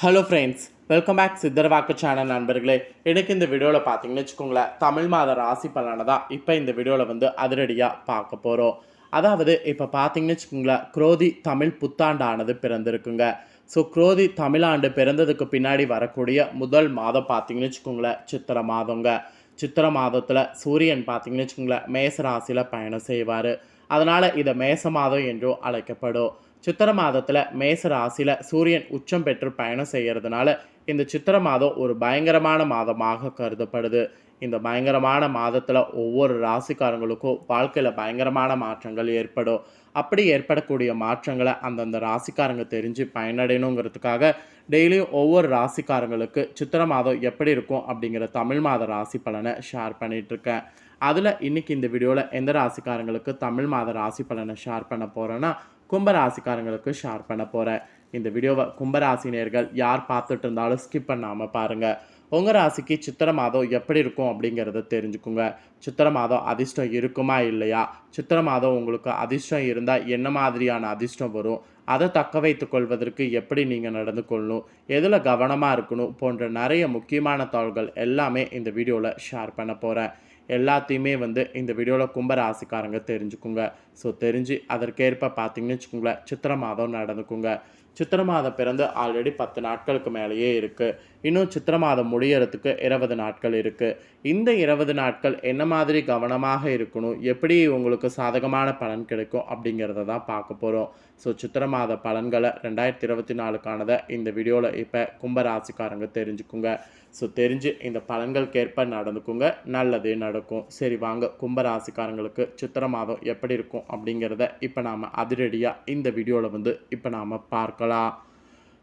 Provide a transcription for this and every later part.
Hello friends, welcome back சித்தர்வாக்கு channel நண்பர்களே. எனக்கு இந்த வீடியோவில் பார்த்தீங்கன்னு வச்சுக்கோங்களேன், தமிழ் மாத ராசி பலனை தான் இப்போ இந்த வீடியோவில் அதிரடியாக பார்க்க போகிறோம். அதாவது இப்போ பார்த்தீங்கன்னு வச்சுக்கோங்களேன், குரோதி தமிழ் புத்தாண்டானது பிறந்திருக்குங்க. ஸோ குரோதி தமிழாண்டு பிறந்ததுக்கு பின்னாடி வரக்கூடிய முதல் மாதம் பார்த்தீங்கன்னு வச்சுக்கோங்களேன், சித்திரை மாதங்க. சித்திரை மாதத்தில் சூரியன் பார்த்தீங்கன்னு வச்சுக்கோங்களேன், மேச ராசியில் பயணம் செய்வார். அதனால் இதை மேச மாதம் என்றும் அழைக்கப்படும். சித்திரை மாதத்தில் மேச ராசியில் சூரியன் உச்சம் பெற்று பயணம் செய்கிறதுனால இந்த சித்திரை மாதம் ஒரு பயங்கரமான மாதமாக கருதப்படுது. இந்த பயங்கரமான மாதத்தில் ஒவ்வொரு ராசிக்காரங்களுக்கும் வாழ்க்கையில் பயங்கரமான மாற்றங்கள் ஏற்படும். அப்படி ஏற்படக்கூடிய மாற்றங்களை அந்தந்த ராசிக்காரங்க தெரிஞ்சு பயனடையணுங்கிறதுக்காக டெய்லியும் ஒவ்வொரு ராசிக்காரங்களுக்கு சித்திரை மாதம் எப்படி இருக்கும் அப்படிங்கிற தமிழ் மாத ராசி பலனை ஷேர் பண்ணிகிட்ருக்கேன். அதில் இன்றைக்கி இந்த வீடியோவில் எந்த ராசிக்காரங்களுக்கு தமிழ் மாத ராசி பலனை ஷேர் பண்ண போகிறேன்னா, கும்பராசிக்காரங்களுக்கு ஷேர் பண்ண போகிறேன். இந்த வீடியோவை கும்பராசினியர்கள் யார் பார்த்துட்டு இருந்தாலும் ஸ்கிப் பண்ணாமல் பாருங்கள். உங்கள் ராசிக்கு சித்திரை மாதம் எப்படி இருக்கும் அப்படிங்கிறத தெரிஞ்சுக்குங்க. சித்திரை மாதம் அதிர்ஷ்டம் இருக்குமா இல்லையா, சித்திரை மாதம் உங்களுக்கு அதிர்ஷ்டம் இருந்தால் என்ன மாதிரியான அதிர்ஷ்டம் வரும், அதை தக்க வைத்து கொள்வதற்கு எப்படி நீங்கள் நடந்து கொள்ளணும், எதில் கவனமாக இருக்கணும் போன்ற நிறைய முக்கியமான தகவல்கள் எல்லாமே இந்த வீடியோவில் ஷேர் பண்ண போகிறேன். எல்லாத்தையுமே இந்த வீடியோவில் கும்பராசிக்காரங்க தெரிஞ்சுக்குங்க. ஸோ தெரிஞ்சு அதற்கேற்ப பார்த்தீங்கன்னு வச்சுக்கோங்களேன், சித்திரை மாதம் நடந்துக்குங்க. சித்திரை மாதம் பிறந்து ஆல்ரெடி 10 நாட்களுக்கு மேலேயே இருக்குது. இன்னும் சித்திரை மாதம் முடியறதுக்கு 20 நாட்கள் இருக்குது. இந்த 20 நாட்கள் என்ன மாதிரி கவனமாக இருக்கணும், எப்படி உங்களுக்கு சாதகமான பலன் கிடைக்கும் அப்படிங்கிறத தான் பார்க்க போகிறோம். ஸோ சித்திரை மாத பலன்களை 2024க்கானதை இந்த வீடியோவில் இப்போ கும்பராசிக்காரங்க தெரிஞ்சுக்குங்க. ஸோ தெரிஞ்சு இந்த பலன்களுக்கேற்ப நடந்துக்குங்க, நல்லதே நடக்கும். சரி வாங்க, கும்பராசிக்காரங்களுக்கு சித்திரை மாதம் எப்படி இருக்கும் அப்படிங்கிறத இப்போ நாம் அதிரடியாக இந்த வீடியோவில் இப்போ நாம் பார்க்கலாம்.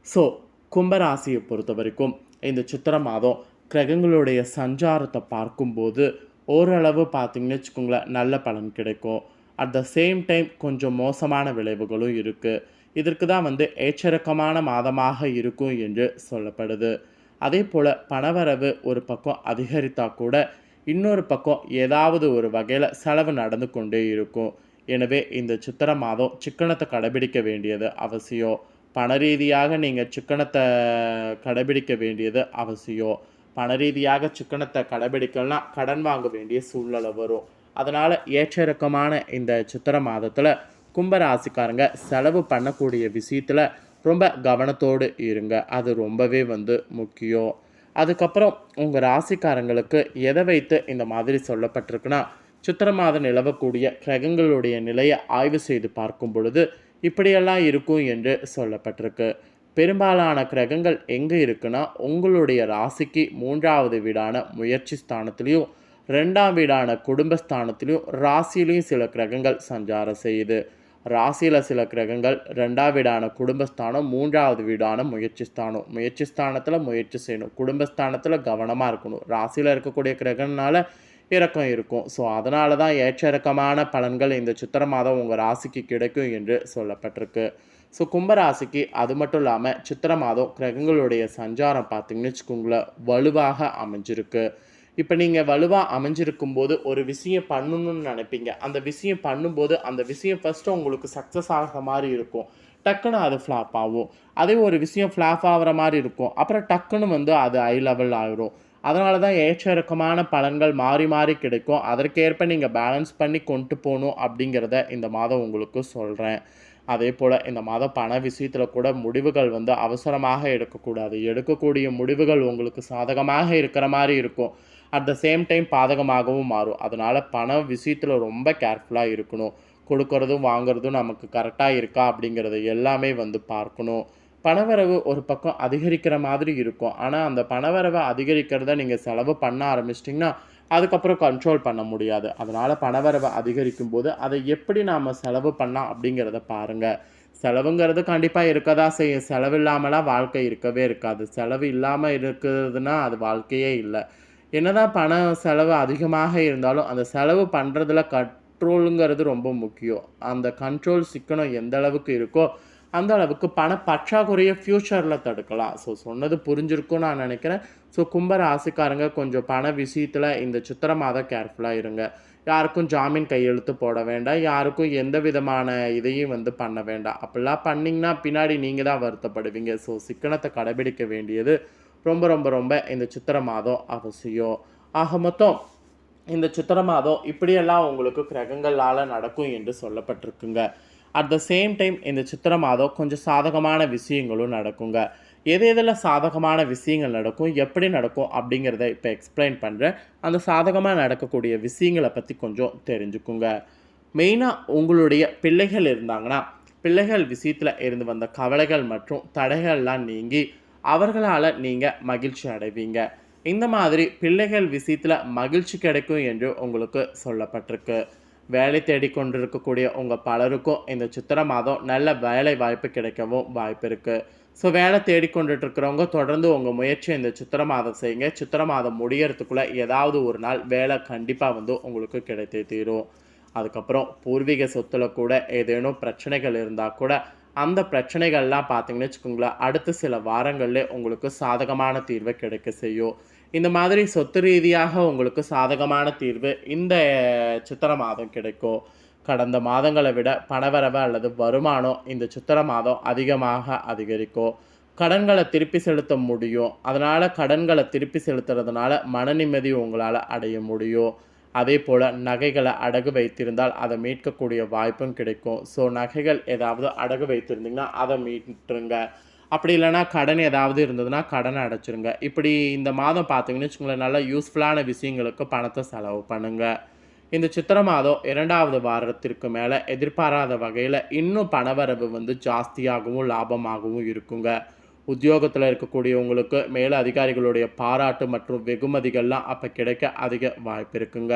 ஸோ கும்பராசியை பொறுத்த வரைக்கும் இந்த சித்திரை மாதம் கிரகங்களுடைய சஞ்சாரத்தை பார்க்கும்போது ஓரளவு பார்த்திங்கன்னு வச்சுக்கோங்களேன், நல்ல பலன் கிடைக்கும். அட் த சேம் டைம் கொஞ்சம் மோசமான விளைவுகளும் இருக்குது. இதற்கு தான் ஏச்சரக்கமான மாதமாக இருக்கும் என்று சொல்லப்படுது. அதே போல் பணவரவு ஒரு பக்கம் அதிகரித்தால் கூட இன்னொரு பக்கம் ஏதாவது ஒரு வகையில் செலவு நடந்து கொண்டே இருக்கும். எனவே இந்த சித்திரை மாதம் சிக்கனத்தை கடைபிடிக்க வேண்டியது அவசியம். பண ரீதியாக நீங்கள் சிக்கனத்தை கடைபிடிக்க வேண்டியது அவசியம். பண ரீதியாக சிக்கனத்தை கடைபிடிக்கலனா கடன் வாங்க வேண்டிய சூழ்நிலை வரும். அதனால் ஏற்றிறக்கமான இந்த சித்திரை மாதத்தில் கும்பராசிக்காரங்க செலவு பண்ணக்கூடிய விஷயத்தில் ரொம்ப கவனத்தோடு இருங்க. அது ரொம்பவே முக்கியம். அதுக்கப்புறம் உங்கள் ராசிக்காரங்களுக்கு எதை வைத்து இந்த மாதிரி சொல்லப்பட்டிருக்குன்னா, சித்திரை மாதம் நிலவக்கூடிய கிரகங்களுடைய நிலையை ஆய்வு செய்து பார்க்கும் பொழுது இப்படியெல்லாம் இருக்கும் என்று சொல்லப்பட்டிருக்கு. பெரும்பாலான கிரகங்கள் எங்கே இருக்குன்னா, உங்களுடைய ராசிக்கு 3வது வீடான முயற்சி ஸ்தானத்துலேயும் 2ஆம் வீடான குடும்பஸ்தானத்துலேயும் ராசியிலையும் சில கிரகங்கள் சஞ்சாரம் செய்யுது. ராசியில் சில கிரகங்கள் 2ஆம் வீடான குடும்பஸ்தானம், 3வது வீடான முயற்சி ஸ்தானம். முயற்சி ஸ்தானத்தில் முயற்சி செய்யணும், குடும்பஸ்தானத்தில் கவனமாக இருக்கணும். ராசியில் இருக்கக்கூடிய கிரகம்னால இறக்கம் இருக்கும். ஸோ அதனால தான் ஏற்ற இறக்கமான பலன்கள் இந்த சித்திரை மாதம் உங்கள் ராசிக்கு கிடைக்கும் என்று சொல்லப்பட்டிருக்கு. ஸோ கும்பராசிக்கு அது மட்டும் இல்லாமல் சித்திரை மாதம் கிரகங்களுடைய சஞ்சாரம் பார்த்திங்கன்னு வச்சுக்கோங்களேன், வலுவாக அமைஞ்சிருக்கு. இப்போ நீங்கள் வலுவாக அமைஞ்சிருக்கும்போது ஒரு விஷயம் பண்ணணும்னு நினைப்பீங்க. அந்த விஷயம் பண்ணும்போது அந்த விஷயம் ஃபஸ்ட்டு உங்களுக்கு சக்ஸஸ் ஆகிற மாதிரி இருக்கும், டக்குன்னு அது ஃப்ளாப் ஆகும். அதே ஒரு விஷயம் ஃப்ளாப் ஆகிற மாதிரி இருக்கும், அப்புறம் டக்குன்னு அது ஹை லெவல் ஆகிரும். அதனால தான் ஏற்ற இறக்கமான பலன்கள் மாறி மாறி கிடைக்கும். அதற்கேற்ப நீங்கள் பேலன்ஸ் பண்ணி கொண்டு போகணும் அப்படிங்கிறத இந்த மாதம் உங்களுக்கு சொல்கிறேன். அதே போல் இந்த மாதம் பண விஷயத்தில் கூட முடிவுகள் அவசரமாக எடுக்கக்கூடாது. எடுக்கக்கூடிய முடிவுகள் உங்களுக்கு சாதகமாக இருக்கிற மாதிரி இருக்கும், அட் த சேம் டைம் பாதகமாகவும் மாறும். அதனால் பண விஷயத்தில் ரொம்ப கேர்ஃபுல்லாக இருக்கணும். கொடுக்கறதும் வாங்கிறதும் நமக்கு கரெக்டாக இருக்கா அப்படிங்கிறத எல்லாமே பார்க்கணும். பணவரவு ஒரு பக்கம் அதிகரிக்கிற மாதிரி இருக்கும். ஆனால் அந்த பணவரவை அதிகரிக்கிறத நீங்கள் செலவு பண்ண ஆரம்பிச்சிட்டிங்கன்னா அதுக்கப்புறம் கண்ட்ரோல் பண்ண முடியாது. அதனால் பணவரவை அதிகரிக்கும் போது அதை எப்படி நாம் செலவு பண்ணலாம் அப்படிங்கிறத பாருங்கள். செலவுங்கிறது கண்டிப்பாக இருக்க தான் செய்யும். செலவு இல்லாமலாம் வாழ்க்கை இருக்கவே இருக்காது. செலவு இல்லாமல் இருக்குதுன்னா அது வாழ்க்கையே இல்லை. என்னதான் பண செலவு அதிகமாக இருந்தாலும் அந்த செலவு பண்ணுறதுல கண்ட்ரோலுங்கிறது ரொம்ப முக்கியம். அந்த கண்ட்ரோல் சிக்கனம் எந்த அளவுக்கு இருக்கோ அந்த அளவுக்கு பண பற்றாக்குறையை ஃப்யூச்சரில் தடுக்கலாம். ஸோ சொன்னது புரிஞ்சிருக்கும்னு நான் நினைக்கிறேன். ஸோ கும்ப ராசிக்காரங்க கொஞ்சம் பண விஷயத்தில் இந்த சித்திரை மாதம் கேர்ஃபுல்லாக இருங்க. யாருக்கும் ஜாமீன் கையெழுத்து போட வேண்டாம், யாருக்கும் எந்த விதமான இதையும் வந்து பண்ண வேண்டாம். அப்படிலாம் பண்ணிங்கன்னா பின்னாடி நீங்கள் தான் வருத்தப்படுவீங்க. ஸோ சிக்கனத்தை கடைபிடிக்க வேண்டியது ரொம்ப ரொம்ப ரொம்ப இந்த சித்திரை மாதம் அவசியம். ஆக மொத்தம் இந்த சித்திரை மாதம் இப்படியெல்லாம் உங்களுக்கு கிரகங்களால் நடக்கும் என்று சொல்லப்பட்டிருக்குங்க. அட் த சேம் டைம் இந்த சித்திரை மாதம் கொஞ்சம் சாதகமான விஷயங்களும் நடக்குங்க. எது எதில் சாதகமான விஷயங்கள் நடக்கும், எப்படி நடக்கும் அப்படிங்கிறத இப்போ எக்ஸ்பிளைன் பண்ணுறேன். அந்த சாதகமாக நடக்கக்கூடிய விஷயங்களை பற்றி கொஞ்சம் தெரிஞ்சுக்குங்க. மெயினாக உங்களுடைய பிள்ளைகள் இருந்தாங்கன்னா, பிள்ளைகள் விஷயத்தில் இருந்து வந்த கவலைகள் மற்றும் தடைகள்லாம் நீங்கி அவர்களால் நீங்கள் மகிழ்ச்சி அடைவீங்க. இந்த மாதிரி பிள்ளைகள் விஷயத்தில் மகிழ்ச்சி கிடைக்கும் என்று உங்களுக்கு சொல்லப்பட்டிருக்கு. வேலை தேடிக்கொண்டிருக்கக்கூடிய உங்கள் பலருக்கும் இந்த சித்திரை மாதம் நல்ல வேலை வாய்ப்பு கிடைக்கவும் வாய்ப்பு இருக்குது. ஸோ வேலை தேடிக்கொண்டுட்ருக்கிறவங்க தொடர்ந்து உங்கள் முயற்சியை இந்த சித்திரை மாதம் செய்யுங்க. சித்திரை மாதம் முடியறதுக்குள்ளே ஏதாவது ஒரு நாள் வேலை கண்டிப்பாக வந்து உங்களுக்கு கிடைத்தே தீரும். அதுக்கப்புறம் பூர்வீக சொத்தில் கூட ஏதேனும் பிரச்சனைகள் இருந்தால் கூட அந்த பிரச்சனைகள்லாம் பார்த்தீங்கன்னு வச்சுக்கோங்களேன், அடுத்த சில வாரங்களிலே உங்களுக்கு சாதகமான தீர்வை கிடைக்க செய்யும். இந்த மாதிரி சொத்து ரீதியாக உங்களுக்கு சாதகமான தீர்வு இந்த சித்திரை மாதம் கிடைக்கும். கடந்த மாதங்களை விட பணவரவு அல்லது வருமானம் இந்த சித்திரை மாதம் அதிகமாக அதிகரிக்கும். கடன்களை திருப்பி செலுத்த முடியும். அதனால் கடன்களை திருப்பி செலுத்துறதுனால மன நிம்மதி உங்களால் அடைய முடியும். அதே போல் நகைகளை அடகு வைத்திருந்தால் அதை மீட்கக்கூடிய வாய்ப்பும் கிடைக்கும். ஸோ நகைகள் ஏதாவது அடகு வைத்திருந்தீங்கன்னா அதை மீட்டுருங்க. அப்படி இல்லைனா கடன் ஏதாவது இருந்ததுன்னா கடனை அடைச்சிருங்க. இப்படி இந்த மாதம் பார்த்தீங்கன்னு வச்சுக்கோங்களேன், நல்லா யூஸ்ஃபுல்லான விஷயங்களுக்கு பணத்தை செலவு பண்ணுங்கள். இந்த சித்திரை மாதம் 2வது வாரத்திற்கு மேலே எதிர்பாராத வகையில் இன்னும் பணவரவு வந்து ஜாஸ்தியாகவும் லாபமாகவும் இருக்குங்க. உத்தியோகத்தில் இருக்கக்கூடியவங்களுக்கு மேல அதிகாரிகளுடைய பாராட்டு மற்றும் வெகுமதிகள்லாம் அப்போ கிடைக்க அதிக வாய்ப்பு இருக்குங்க.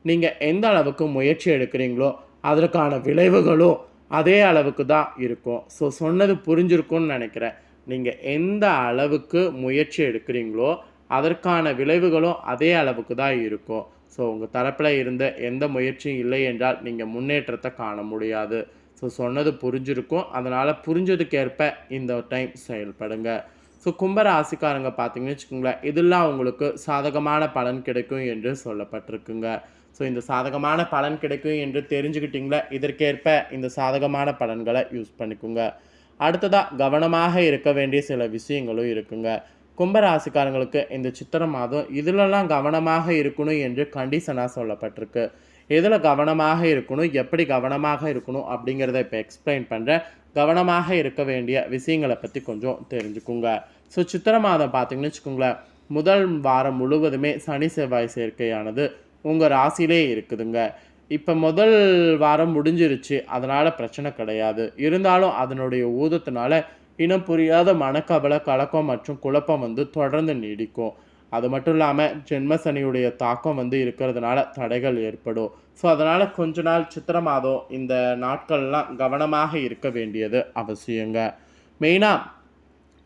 நீங்கள் எந்த அளவுக்கு முயற்சி எடுக்கிறீங்களோ அதற்கான விளைவுகளும் அதே அளவுக்கு தான் இருக்கும். ஸோ சொன்னது புரிஞ்சிருக்கும்னு நினைக்கிறேன். நீங்கள் எந்த அளவுக்கு முயற்சி எடுக்கிறீங்களோ அதற்கான விளைவுகளும் அதே அளவுக்கு தான் இருக்கும். ஸோ உங்கள் தரப்பில் இருந்த எந்த முயற்சியும் இல்லை என்றால் நீங்கள் முன்னேற்றத்தை காண முடியாது. ஸோ சொன்னது புரிஞ்சிருக்கும். அதனால் புரிஞ்சதுக்கேற்ப இந்த டைம் செயல்படுங்க. ஸோ கும்ப ராசிக்காரங்க பார்த்தீங்கன்னு வச்சுக்கோங்களேன், இதெல்லாம் உங்களுக்கு சாதகமான பலன் கிடைக்கும் என்று சொல்லப்பட்டிருக்குங்க. ஸோ இந்த சாதகமான பலன் கிடைக்கும் என்று தெரிஞ்சுக்கிட்டிங்களா, இதற்கேற்ப இந்த சாதகமான பலன்களை யூஸ் பண்ணிக்கோங்க. அடுத்ததாக கவனமாக இருக்க வேண்டிய சில விஷயங்களும் இருக்குங்க. கும்பராசிக்காரங்களுக்கு இந்த சித்திரை மாதம் இதிலெல்லாம் கவனமாக இருக்கணும் என்று கண்டிஷனாக சொல்லப்பட்டிருக்கு. எதில் கவனமாக இருக்கணும், எப்படி கவனமாக இருக்கணும் அப்படிங்கிறத இப்போ எக்ஸ்பிளைன் பண்ணுறேன். கவனமாக இருக்க வேண்டிய விஷயங்களை பற்றி கொஞ்சம் தெரிஞ்சுக்குங்க. ஸோ சித்திரை மாதம் பார்த்தீங்கன்னு வச்சுக்கோங்களேன், முதல் வாரம் முழுவதுமே சனி செவ்வாய் சேர்க்கையானது உங்கள் ராசியிலே இருக்குதுங்க. இப்போ முதல் வாரம் முடிஞ்சிருச்சு, அதனால் பிரச்சனை கிடையாது. இருந்தாலும் அதனுடைய ஊதத்தினால இனம் புரியாத மனக்கவலை, கலக்கம் மற்றும் குழப்பம் வந்து தொடர்ந்து நீடிக்கும். அது மட்டும் இல்லாமல் ஜென்ம சனியுடைய தாக்கம் வந்து இருக்கிறதுனால தடைகள் ஏற்படும். ஸோ அதனால் கொஞ்ச நாள் சித்திரை மாதம் இந்த நாட்கள்லாம் கவனமாக இருக்க வேண்டியது அவசியங்க. மெயினாக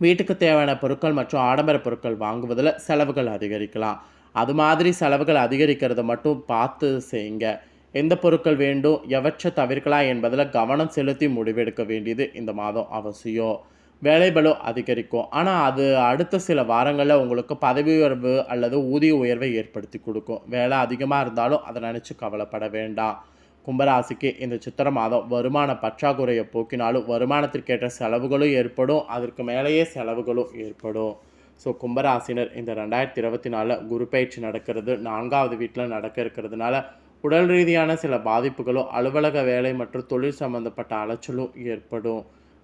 வீட்டுக்கு தேவையான பொருட்கள் மற்றும் ஆடம்பர பொருட்கள் வாங்குவதில் செலவுகள் அதிகரிக்கலாம். அது மாதிரி செலவுகள் அதிகரிக்கிறத மட்டும் பார்த்து செய்யுங்க. எந்த பொருட்கள் வேண்டும், எவற்றை தவிர்க்கலாம் என்பதில் கவனம் செலுத்தி முடிவெடுக்க வேண்டியது இந்த மாதம் அவசியம். வேலைபளு அதிகரிக்கும். ஆனால் அது அடுத்த சில வாரங்களில் உங்களுக்கு பதவி உயர்வு அல்லது ஊதிய உயர்வை ஏற்படுத்தி கொடுக்கும். வேலை அதிகமாக இருந்தாலும் அதை நினச்சி கவலைப்பட வேண்டாம். கும்பராசிக்கு இந்த சித்திரை மாதம் வருமான பற்றாக்குறையை போக்கினாலும் வருமானத்திற்கேற்ற செலவுகளும் ஏற்படும், அதற்கு மேலேயே செலவுகளும் ஏற்படும். ஸோ கும்பராசினர் இந்த 2024 குரு பயிற்சி நடக்கிறது 4வது வீட்டில் நடக்க இருக்கிறதுனால உடல் ரீதியான சில பாதிப்புகளும் அலுவலக வேலை மற்றும் தொழில் சம்பந்தப்பட்ட அலைச்சலும் ஏற்படும்.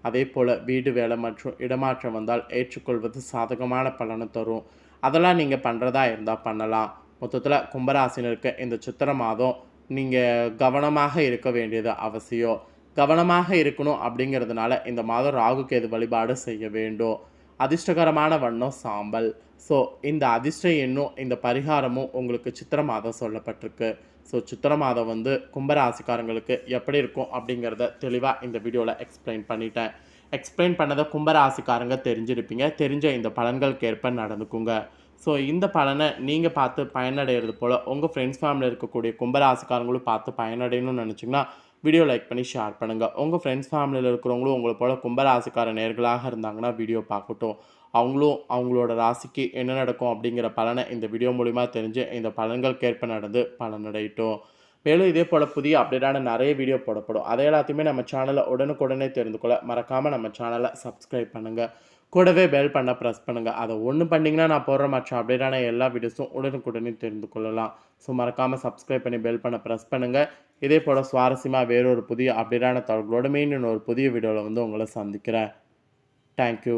அதே போல் வீடு வேலை மற்றும் இடமாற்றம் வந்தால் ஏற்றுக்கொள்வது சாதகமான பலனை தரும். அதெல்லாம் நீங்கள் பண்ணுறதா இருந்தால் பண்ணலாம். மொத்தத்தில் கும்பராசினருக்கு இந்த சித்திரை மாதம் நீங்கள் கவனமாக இருக்க வேண்டியது அவசியம். கவனமாக இருக்கணும் அப்படிங்கிறதுனால இந்த மாதம் ராகு கேது வழிபாடு செய்ய வேண்டும். அதிர்ஷ்டகரமான வண்ணம் சாம்பல். ஸோ இந்த அதிர்ஷ்ட எண்ணும் இந்த பரிகாரமும் உங்களுக்கு சித்திரை மாதம் சொல்லப்பட்டிருக்கு. ஸோ சித்திரை மாதம் வந்து கும்பராசிக்காரங்களுக்கு எப்படி இருக்கும் அப்படிங்கிறத தெளிவாக இந்த வீடியோவில் எக்ஸ்பிளைன் பண்ணிட்டேன். எக்ஸ்பிளைன் பண்ணதை கும்பராசிக்காரங்க தெரிஞ்சிருப்பீங்க. தெரிஞ்ச இந்த பலன்களுக்கேற்ப நடந்துக்குங்க. ஸோ இந்த பலனை நீங்கள் பார்த்து பயனடைகிறது போல் உங்கள் ஃப்ரெண்ட்ஸ் ஃபேமிலியில் இருக்கக்கூடிய கும்பராசிக்காரங்களும் பார்த்து பயனடையணும்னு நினச்சிங்கன்னா வீடியோ லைக் பண்ணி ஷேர் பண்ணுங்கள். உங்கள் ஃப்ரெண்ட்ஸ் ஃபேமிலியில் இருக்கிறவங்களும் உங்களை போல் கும்பராசிக்கார நேர்களாக இருந்தாங்கன்னா வீடியோ பார்க்கட்டும். அவங்களும் அவங்களோட ராசிக்கு என்ன நடக்கும் அப்படிங்கிற பலனை இந்த வீடியோ மூலிமா தெரிஞ்சு இந்த பலன்களுக்கேற்ப நடந்து பலனடையட்டும். மேலும் இதே போல் புதிய அப்டேட்டான நிறைய வீடியோ போடப்படும். அதை எல்லாத்தையுமே நம்ம சேனலில் உடனுக்குடனே தெரிந்து கொள்ள மறக்காமல் நம்ம சேனலை சப்ஸ்கிரைப் பண்ணுங்கள். கூடவே பெல் பண்ண ப்ரெஸ் பண்ணுங்கள். அதை ஒன்று பண்ணிங்கன்னா நான் போடுற மற்ற அப்டேட்டான எல்லா வீடியோஸும் உடனுக்குடனே தெரிந்து கொள்ளலாம். ஸோ மறக்காமல் சப்ஸ்கிரைப் பண்ணி பெல் பண்ண ப்ரெஸ் பண்ணுங்கள். இதே போல் சுவாரஸ்யமாக வேறொரு புதிய அப்டேட்டான தகவலோடு மீண்டும் ஒரு புதிய வீடியோவில் வந்து உங்களை சந்திக்கிறேன். தேங்க்யூ.